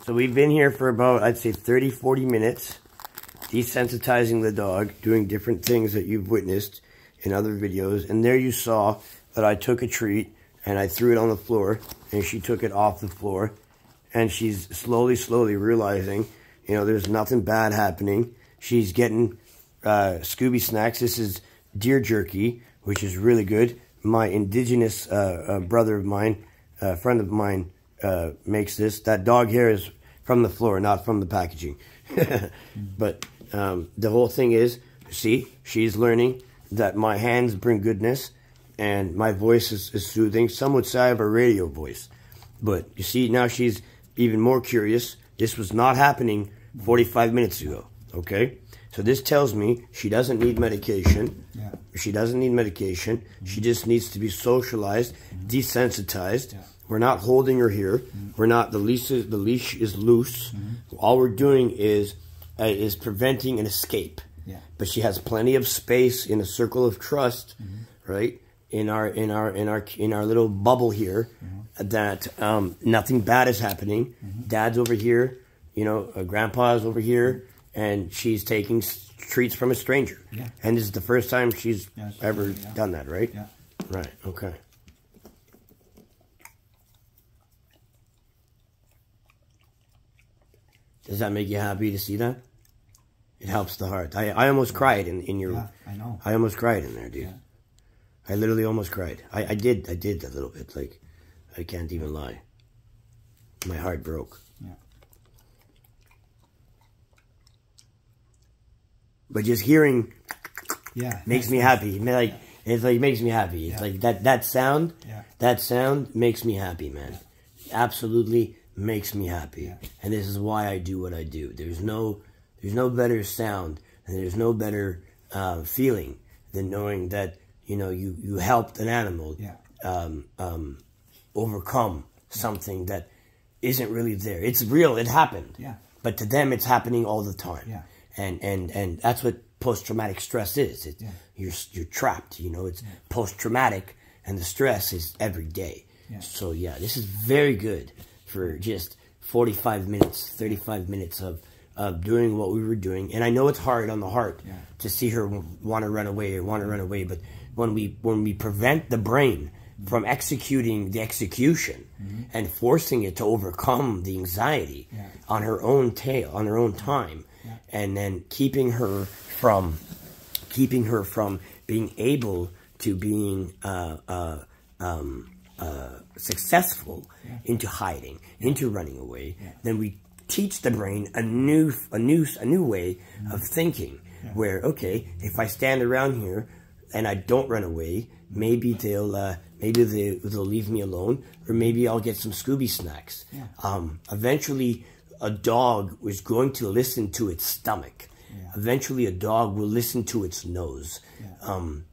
So we've been here for about, I'd say 30, 40 minutes, desensitizing the dog, doing different things that you've witnessed in other videos. And there you saw that I took a treat and I threw it on the floor and she took it off the floor. And she's slowly realizing, you know, there's nothing bad happening. She's getting Scooby snacks. This is deer jerky, which is really good. My indigenous brother of mine, friend of mine, makes this. That dog hair is from the floor, not from the packaging. But the whole thing is, see, she's learning that my hands bring goodness and my voice is soothing. Some would say I have a radio voice. But you see, now she's even more curious. This was not happening 45 minutes ago, okay? So this tells me she doesn't need medication. Yeah. She doesn't need medication. She just needs to be socialized, desensitized. We're not holding her here. We're not, the leash is loose. All we're doing is preventing an escape. Yeah. But she has plenty of space in a circle of trust, right? In our little bubble here, that nothing bad is happening. Dad's over here, you know, Grandpa's over here, and she's taking treats from a stranger. Yeah. And this is the first time she's ever done that, right? Yeah. Right. Okay. Does that make you happy to see that? It helps the heart. I almost cried in your. Yeah, I know. I almost cried in there, dude. Yeah. I literally almost cried. I did a little bit. Like, I can't even lie. My heart broke. Yeah. But just hearing makes me happy. Yeah. It's like makes me happy. It's like that sound. Yeah. That sound makes me happy, man. Absolutely makes me happy. Yeah. And this is why I do what I do. There's no better sound and there's no better feeling than knowing that, you know, you helped an animal overcome something that isn't really there. It's real. It happened. Yeah. But to them, it's happening all the time. Yeah. And that's what post-traumatic stress is. You're trapped. You know, it's post-traumatic, and the stress is every day. Yeah. So yeah, this is very good for just 45 minutes, 35 minutes of doing what we were doing. And I know it's hard on the heart to see her want to run away, but when we prevent the brain from executing the execution and forcing it to overcome the anxiety on her own time, and then keeping her from being able to being successful into hiding, into running away, then we teach the brain a new way of thinking. Where, okay, if I stand around here and I don't run away, maybe they'll leave me alone, or maybe I'll get some Scooby snacks. Eventually, a dog is going to listen to its stomach. Eventually, a dog will listen to its nose. And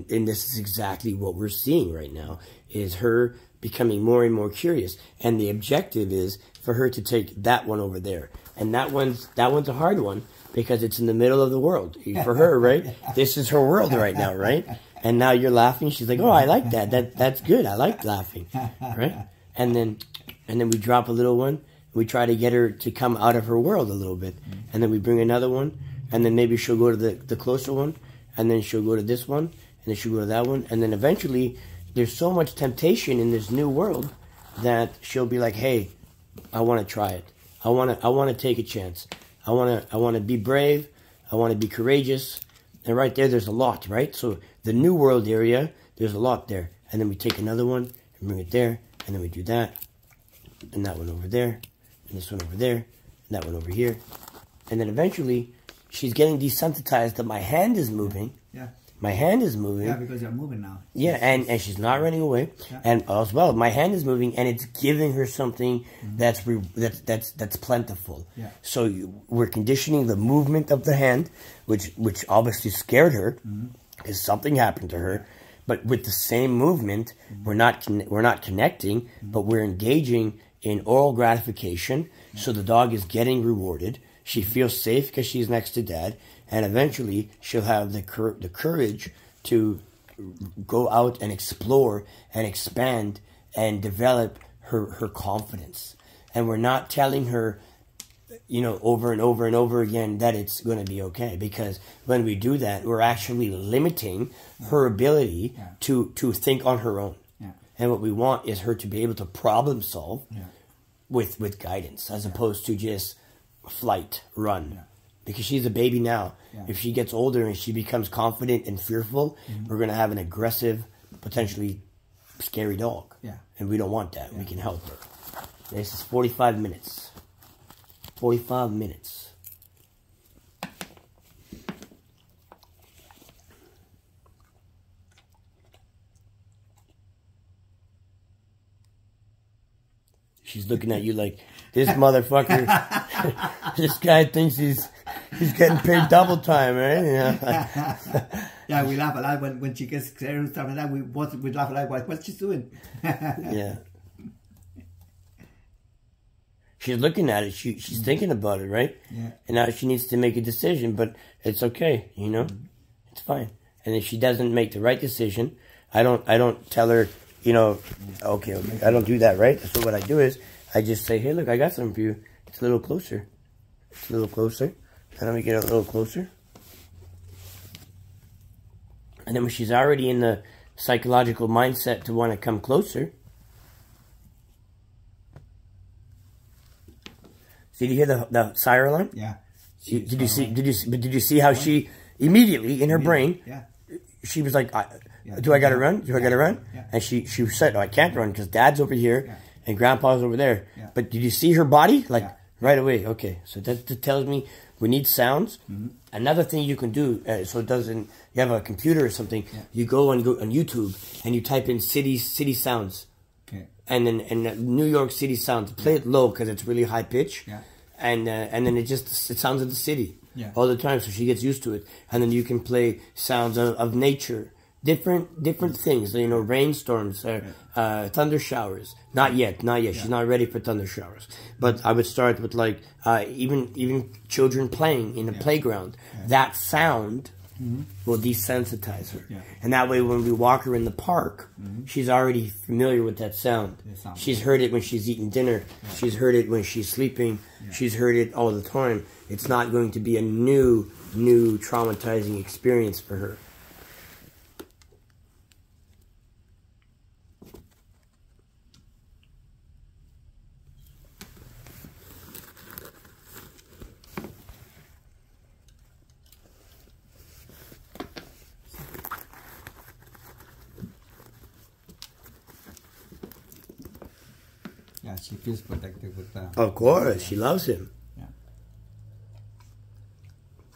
this is exactly what we're seeing right now, is her becoming more and more curious. And the objective is for her to take that one over there. And that one's a hard one because it's in the middle of the world for her, right? This is her world right now, right? And now you're laughing. She's like, oh, I like that. That's good. I like laughing, right? And then we drop a little one. We try to get her to come out of her world a little bit. And then we bring another one. And then maybe she'll go to the closer one. And then she'll go to this one. And then she'll go to that one. And then eventually, there's so much temptation in this new world that she'll be like, hey, I want to try it. I want to take a chance. I want to be brave. I want to be courageous. And right there's a lot, right? So the new world area, there's a lot there. And then we take another one and bring it there. And then we do that. And that one over there. And this one over there. And that one over here. And then eventually, she's getting desensitized that my hand is moving. Yeah. My hand is moving. Yeah, because you're moving now. Yeah, and she's not running away. Yeah. And as well, my hand is moving, and it's giving her something that's plentiful. Yeah. So we're conditioning the movement of the hand, which obviously scared her, because something happened to her. But with the same movement, we're not connecting, but we're engaging in oral gratification. So the dog is getting rewarded. She feels safe because she's next to Dad. And eventually, she'll have the courage to go out and explore and expand and develop her confidence. and we're not telling her, you know, over and over and over again that it's going to be okay. Because when we do that, we're actually limiting her ability to think on her own. And what we want is her to be able to problem solve with guidance, as opposed to just flight, run. Because she's a baby now. If she gets older and she becomes confident and fearful, we're going to have an aggressive, potentially scary dog. And we don't want that. We can help her. This is 45 minutes. 45 minutes. She's looking at you like, this motherfucker, this guy thinks he's getting paid double time, right? Yeah, we laugh a lot when she gets scared and stuff like that. We laugh a lot. What's she doing? Yeah. She's looking at it. She's thinking about it, right? Yeah. And now she needs to make a decision, but it's okay, you know? It's fine. And if she doesn't make the right decision, I don't tell her, you know, okay, I don't do that, right? So what I do is, I just say, hey, look, I got something for you. It's a little closer. It's a little closer. And then we get a little closer. And then when she's already in the psychological mindset to want to come closer. See, did you hear the siren alarm? Yeah. Did you see how she immediately in her brain, she was like, do I gotta run? Do I gotta run? And she said, no, I can't run because Dad's over here and Grandpa's over there. But did you see her body? Like right away. Okay, so that tells me we need sounds. Another thing you can do, so it doesn't. You have a computer or something. You go on YouTube and you type in city sounds. Okay. And then New York City sounds. Play it low because it's really high pitch. And then it sounds of the city all the time, so she gets used to it. And then you can play sounds of nature. Different things, you know, rainstorms, thunder showers. Not yet. She's not ready for thunder showers. But I would start with like even children playing in a playground. That sound will desensitize her, and that way when we walk her in the park, she's already familiar with that sound. She's heard it when she's eating dinner. She's heard it when she's sleeping. She's heard it all the time. It's not going to be a new traumatizing experience for her. Yeah, she feels protected with that. Of course, she loves him.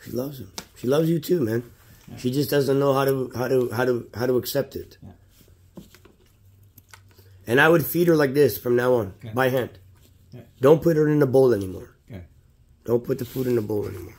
She loves him. She loves you too, man. She just doesn't know how to accept it. And I would feed her like this from now on, by hand. Don't put her in the bowl anymore. Don't put the food in the bowl anymore.